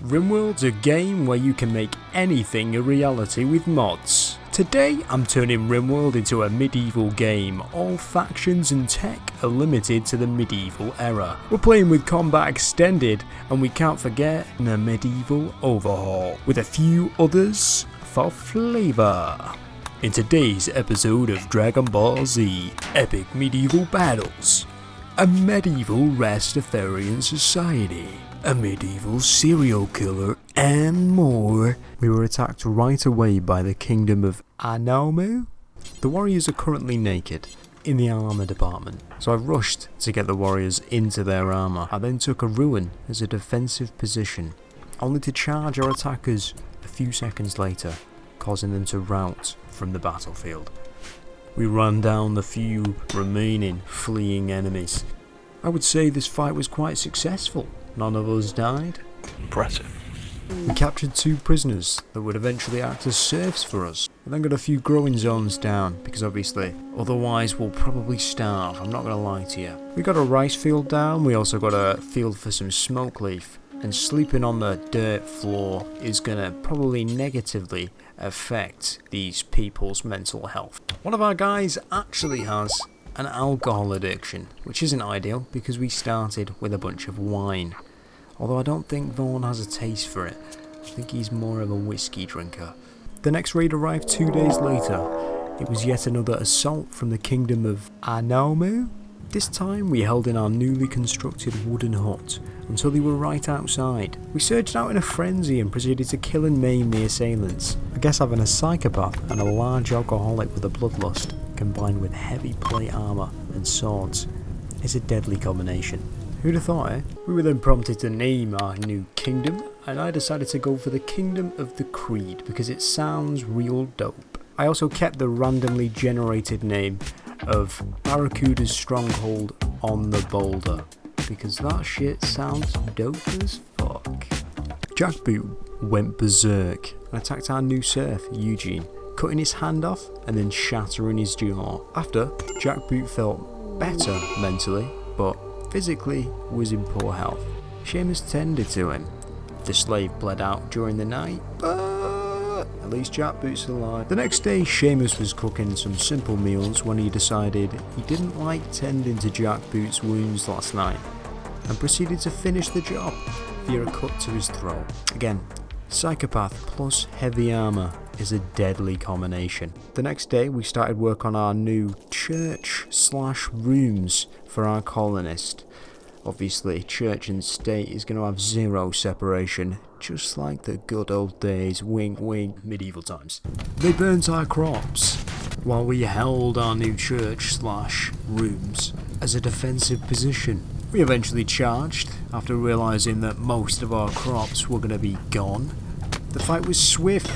Rimworld's a game where you can make anything a reality with mods. Today I'm turning Rimworld into a medieval game. All factions and tech are limited to the medieval era. We're playing with combat extended, and we can't forget the medieval overhaul, with a few others for flavour. In today's episode of Dragon Ball Z, epic medieval battles, a medieval Rastafarian society, a medieval serial killer, and more. We were attacked right away by the kingdom of Anomu. The warriors are currently naked in the armour department, so I rushed to get the warriors into their armour. I then took a ruin as a defensive position, only to charge our attackers a few seconds later, causing them to rout from the battlefield. We ran down the few remaining fleeing enemies. I would say this fight was quite successful. None of us died. Impressive. We captured 2 prisoners that would eventually act as serfs for us, and then got a few growing zones down, because obviously, otherwise we'll probably starve, I'm not going to lie to you. We got a rice field down, we also got a field for some smoke leaf, and sleeping on the dirt floor is going to probably negatively affect these people's mental health. One of our guys actually has an alcohol addiction, which isn't ideal because we started with a bunch of wine. Although I don't think Vaughn has a taste for it. I think he's more of a whiskey drinker. The next raid arrived 2 days later. It was yet another assault from the kingdom of Anomu. This time we held in our newly constructed wooden hut until they were right outside. We surged out in a frenzy and proceeded to kill and maim the assailants. I guess having a psychopath and a large alcoholic with a bloodlust combined with heavy plate armour and swords is a deadly combination. Who'd have thought, eh? We were then prompted to name our new kingdom, and I decided to go for the Kingdom of the Creed because it sounds real dope. I also kept the randomly generated name of Barracuda's Stronghold on the Boulder because that shit sounds dope as fuck. Jackboot went berserk and attacked our new serf, Eugene, cutting his hand off and then shattering his jaw. After, Jackboot felt better mentally, but physically was in poor health. Seamus tended to him. The slave bled out during the night, but at least Jackboot's alive. The next day, Seamus was cooking some simple meals when he decided he didn't like tending to Jackboot's wounds last night and proceeded to finish the job via a cut to his throat. Again, psychopath plus heavy armour is a deadly combination. The next day we started work on our new church/rooms for our colonist. Obviously church and state is going to have zero separation, just like the good old days, wink wink, medieval times. They burnt our crops while we held our new church/rooms as a defensive position. We eventually charged after realising that most of our crops were going to be gone. The fight was swift.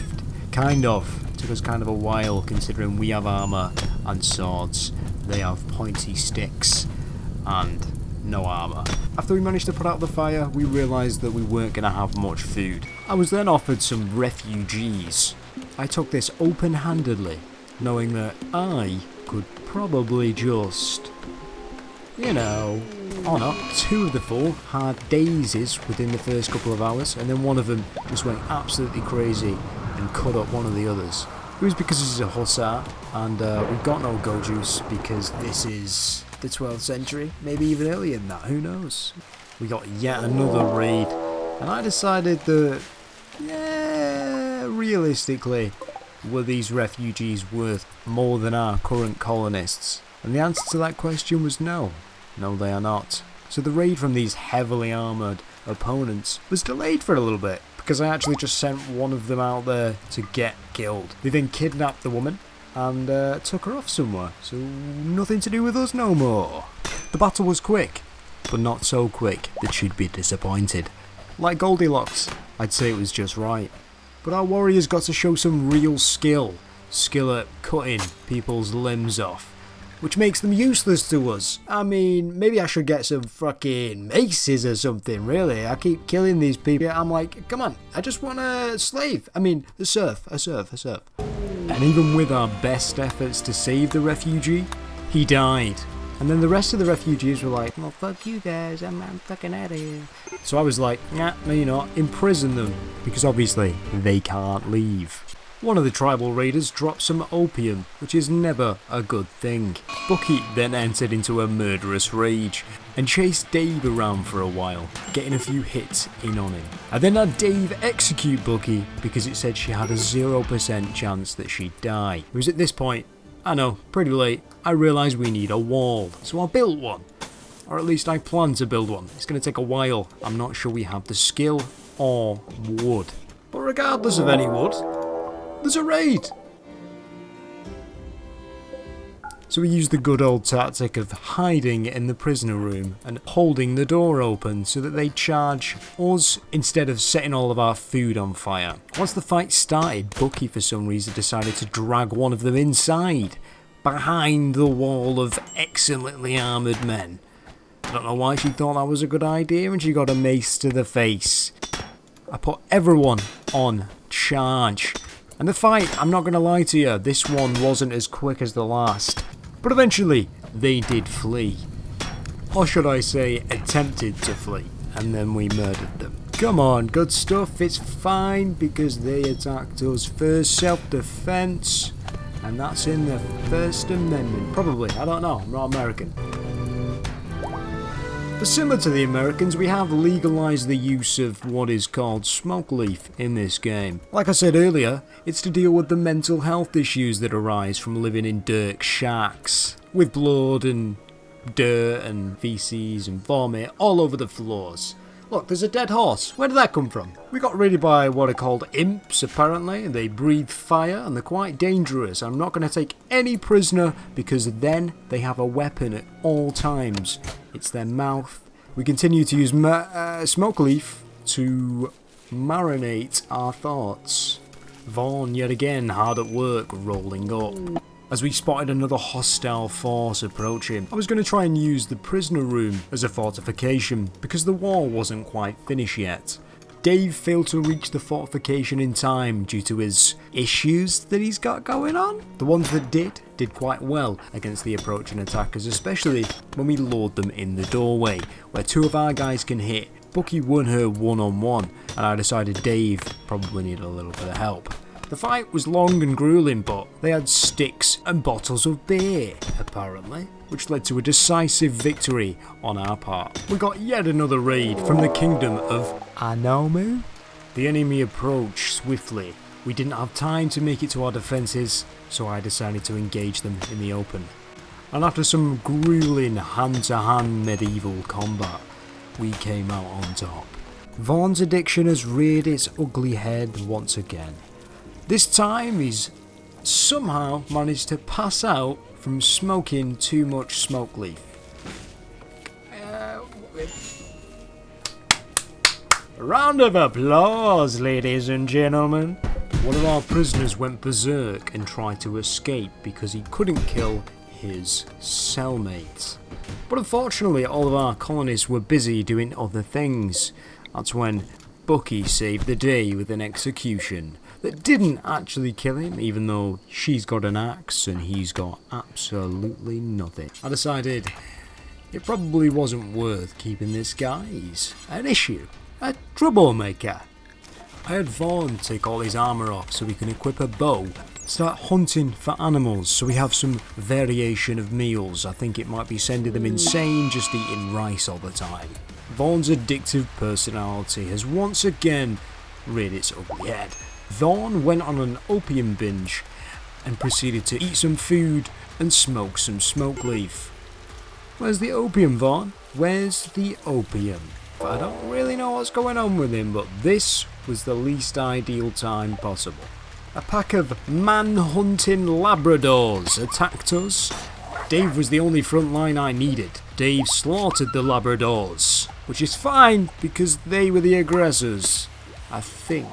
Kind of. Took us kind of a while considering we have armour and swords. They have pointy sticks and no armour. After we managed to put out the fire, we realised that we weren't going to have much food. I was then offered some refugees. I took this open-handedly, knowing that I could probably just, or not. 2 of the 4 had daisies within the first couple of hours, and then one of them just went absolutely crazy and cut up one of the others. It was because this is a hussar, and we've got no go juice because this is the 12th century, maybe even earlier than that, who knows. We got yet another raid, and I decided that, realistically, were these refugees worth more than our current colonists? And the answer to that question was no. No, they are not. So the raid from these heavily armoured opponents was delayed for a little bit, because I actually just sent one of them out there to get killed. They then kidnapped the woman and took her off somewhere, so nothing to do with us no more. The battle was quick, but not so quick that she'd be disappointed. Like Goldilocks, I'd say it was just right. But our warriors got to show some real skill at cutting people's limbs off, which makes them useless to us. I mean, maybe I should get some fucking maces or something, really. I keep killing these people. I'm like, come on, I just want a slave. I mean, a serf. And even with our best efforts to save the refugee, he died. And then the rest of the refugees were like, well, fuck you guys, I'm fucking out of here. So I was like, nah, no you're not, imprison them, because obviously they can't leave. One of the tribal raiders dropped some opium, which is never a good thing. Bucky then entered into a murderous rage and chased Dave around for a while, getting a few hits in on him. I then had Dave execute Bucky because it said she had a 0% chance that she'd die. It was at this point, I know, pretty late, I realised we need a wall, so I built one. Or at least I plan to build one. It's going to take a while. I'm not sure we have the skill or wood. But regardless of any wood, there's a raid! So we used the good old tactic of hiding in the prisoner room and holding the door open so that they charge us instead of setting all of our food on fire. Once the fight started, Bucky for some reason decided to drag one of them inside, behind the wall of excellently armoured men. I don't know why she thought that was a good idea and she got a mace to the face. I put everyone on charge. And the fight, I'm not going to lie to you, this one wasn't as quick as the last. But eventually, they did flee. Or should I say, attempted to flee. And then we murdered them. Come on, good stuff, it's fine because they attacked us first, self-defense. And that's in the First Amendment. Probably, I don't know, I'm not American. But similar to the Americans, we have legalised the use of what is called smoke leaf in this game. Like I said earlier, it's to deal with the mental health issues that arise from living in dirt shacks, with blood and dirt and feces and vomit all over the floors. Look, there's a dead horse. Where did that come from? We got raided by what are called imps, apparently. They breathe fire and they're quite dangerous. I'm not going to take any prisoner because then they have a weapon at all times. It's their mouth. We continue to use smoke leaf to marinate our thoughts. Vaughn, yet again, hard at work, rolling up. As we spotted another hostile force approaching, I was going to try and use the prisoner room as a fortification because the wall wasn't quite finished yet. Dave failed to reach the fortification in time due to his issues that he's got going on. The ones that did quite well against the approaching attackers, especially when we lured them in the doorway, where two of our guys can hit. Bucky won her one-on-one, and I decided Dave probably needed a little bit of help. The fight was long and grueling, but they had sticks and bottles of beer, apparently, which led to a decisive victory on our part. We got yet another raid from the kingdom of Anomu. The enemy approached swiftly. We didn't have time to make it to our defences, so I decided to engage them in the open. And after some grueling hand-to-hand medieval combat, we came out on top. Vaughn's addiction has reared its ugly head once again. This time he's somehow managed to pass out from smoking too much smoke leaf. A round of applause, ladies and gentlemen. One of our prisoners went berserk and tried to escape because he couldn't kill his cellmate. But unfortunately all of our colonists were busy doing other things. That's when Bucky saved the day with an execution that didn't actually kill him, even though she's got an axe and he's got absolutely nothing. I decided it probably wasn't worth keeping this guy. He's an issue, a troublemaker. I had Vaughn take all his armour off so we can equip a bow, start hunting for animals so we have some variation of meals. I think it might be sending them insane just eating rice all the time. Vaughn's addictive personality has once again reared its ugly head. Vaughn went on an opium binge and proceeded to eat some food and smoke some smoke leaf. Where's the opium, Vaughn? Where's the opium? I don't really know what's going on with him, but this was the least ideal time possible. A pack of man-hunting Labradors attacked us. Dave was the only front line I needed. Dave slaughtered the Labradors, which is fine because they were the aggressors, I think.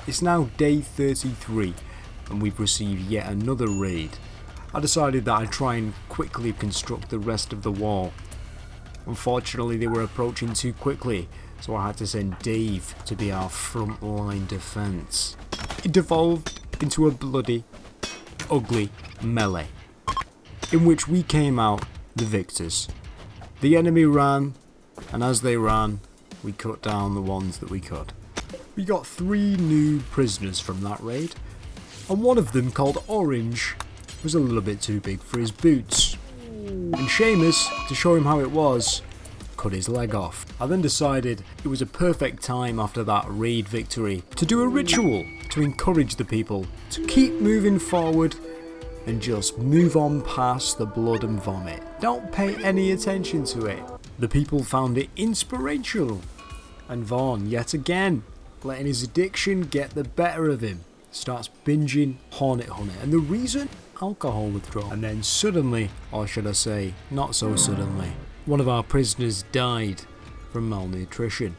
It's now day 33 and we've received yet another raid. I decided that I'd try and quickly construct the rest of the wall. Unfortunately they were approaching too quickly, so I had to send Dave to be our front line defence. It devolved into a bloody, ugly melee, in which we came out the victors. The enemy ran, and as they ran, we cut down the ones that we could. We got 3 new prisoners from that raid, and one of them, called Orange, was a little bit too big for his boots. And Seamus, to show him how it was, cut his leg off. I then decided it was a perfect time after that raid victory to do a ritual to encourage the people to keep moving forward and just move on past the blood and vomit. Don't pay any attention to it. The people found it inspirational, and Vaughn, yet again, letting his addiction get the better of him, starts binging Hornet Honey, and the reason? Alcohol withdrawal. And then suddenly, or should I say, not so suddenly, one of our prisoners died from malnutrition.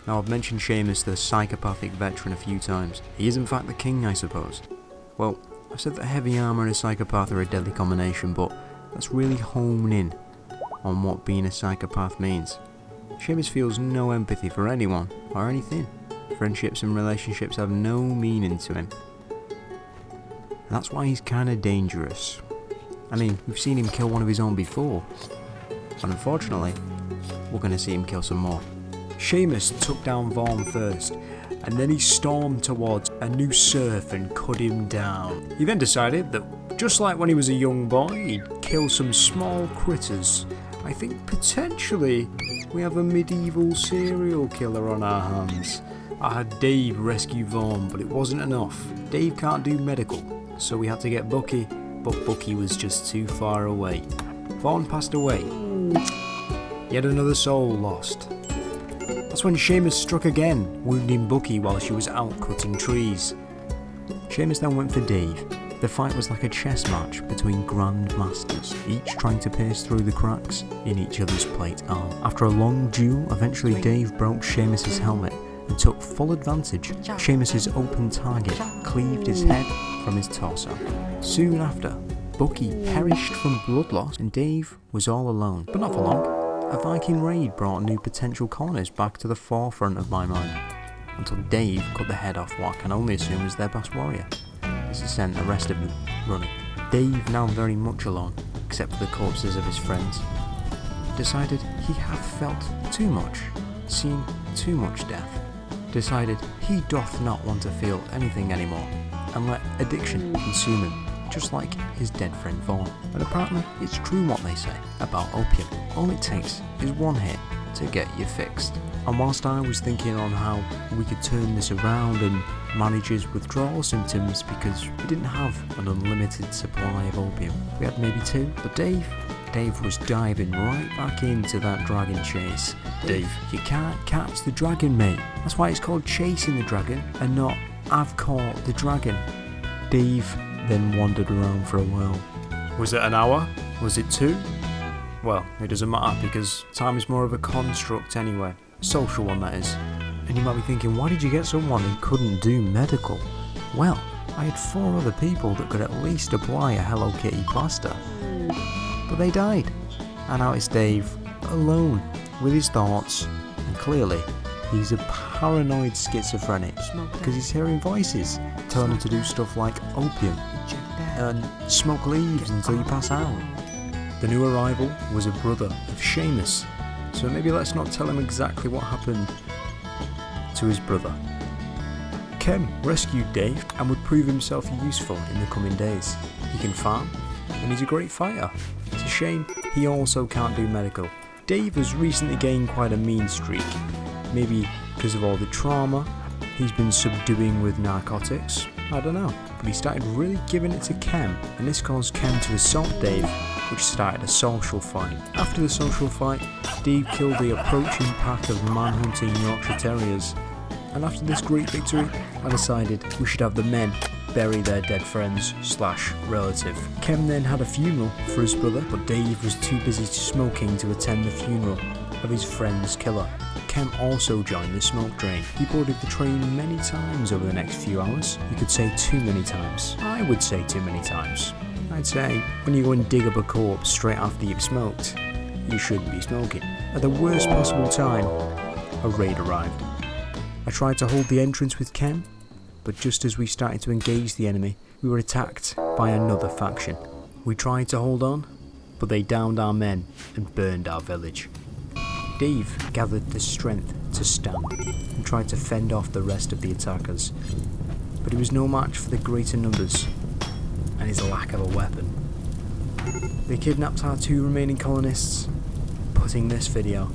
Now, I've mentioned Seamus, the psychopathic veteran, a few times. He is in fact the king, I suppose. Well, I've said that heavy armour and a psychopath are a deadly combination, but let's really hone in on what being a psychopath means. Seamus feels no empathy for anyone or anything. Friendships and relationships have no meaning to him. And that's why he's kinda dangerous. I mean, we've seen him kill one of his own before, and unfortunately, we're gonna see him kill some more. Seamus took down Vaughn first, and then he stormed towards a new serf and cut him down. He then decided that, just like when he was a young boy, he'd kill some small critters. I think potentially we have a medieval serial killer on our hands. I had Dave rescue Vaughn, but it wasn't enough. Dave can't do medical, so we had to get Bucky, but Bucky was just too far away. Vaughn passed away. Yet another soul lost. That's when Seamus struck again, wounding Bucky while she was out cutting trees. Seamus then went for Dave. The fight was like a chess match between grand masters, each trying to pierce through the cracks in each other's plate armor. After a long duel, eventually Dave broke Seamus's helmet and took full advantage. Seamus's open target cleaved his head from his torso. Soon after, Bucky perished from blood loss and Dave was all alone. But not for long. A Viking raid brought new potential corners back to the forefront of my mind, until Dave cut the head off what I can only assume was their boss warrior. This has sent the rest of them running. Dave, now very much alone, except for the corpses of his friends, decided he hath felt too much, seen too much death, decided he doth not want to feel anything anymore, and let addiction consume him, just like his dead friend Vaughn. And apparently it's true what they say about opium. All it takes is one hit to get you fixed. And whilst I was thinking on how we could turn this around and manage his withdrawal symptoms, because we didn't have an unlimited supply of opium. We had maybe 2, but Dave was diving right back into that dragon chase. Dave, you can't catch the dragon, mate. That's why it's called chasing the dragon and not I've caught the dragon. Dave then wandered around for a while. Was it an hour? Was it 2? Well, it doesn't matter because time is more of a construct anyway. A social one, that is. And you might be thinking, why did you get someone who couldn't do medical? Well, I had 4 other people that could at least apply a Hello Kitty plaster. But they died. And now it's Dave, alone, with his thoughts, and clearly he's a paranoid schizophrenic because he's hearing voices telling him to do stuff like opium and smoke leaves until you pass out. The new arrival was a brother of Seamus, so maybe let's not tell him exactly what happened to his brother. Kem rescued Dave and would prove himself useful in the coming days. He can farm, and he's a great fighter. It's a shame he also can't do medical. Dave has recently gained quite a mean streak, maybe because of all the trauma he's been subduing with narcotics, I don't know. But he started really giving it to Kem, and this caused Kem to assault Dave, which started a social fight. After the social fight, Dave killed the approaching pack of man-hunting Yorkshire Terriers, and after this great victory, I decided we should have the men bury their dead friends / relative. Kem then had a funeral for his brother, but Dave was too busy smoking to attend the funeral of his friend's killer. Kem also joined the smoke train. He boarded the train many times over the next few hours. You could say too many times. I would say too many times. I'd say when you go and dig up a corpse straight after you've smoked, you shouldn't be smoking. At the worst possible time, a raid arrived. I tried to hold the entrance with Kem, but just as we started to engage the enemy, we were attacked by another faction. We tried to hold on, but they downed our men and burned our village. Dave gathered the strength to stand and tried to fend off the rest of the attackers, but he was no match for the greater numbers and his lack of a weapon. They kidnapped our 2 remaining colonists, putting this video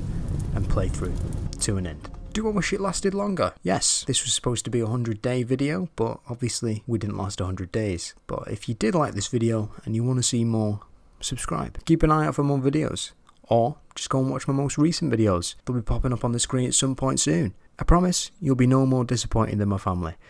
and playthrough to an end. Do I wish it lasted longer? Yes, this was supposed to be a 100-day video, but obviously we didn't last 100 days. But if you did like this video and you want to see more, subscribe. Keep an eye out for more videos, or just go and watch my most recent videos. They'll be popping up on the screen at some point soon. I promise you'll be no more disappointed than my family.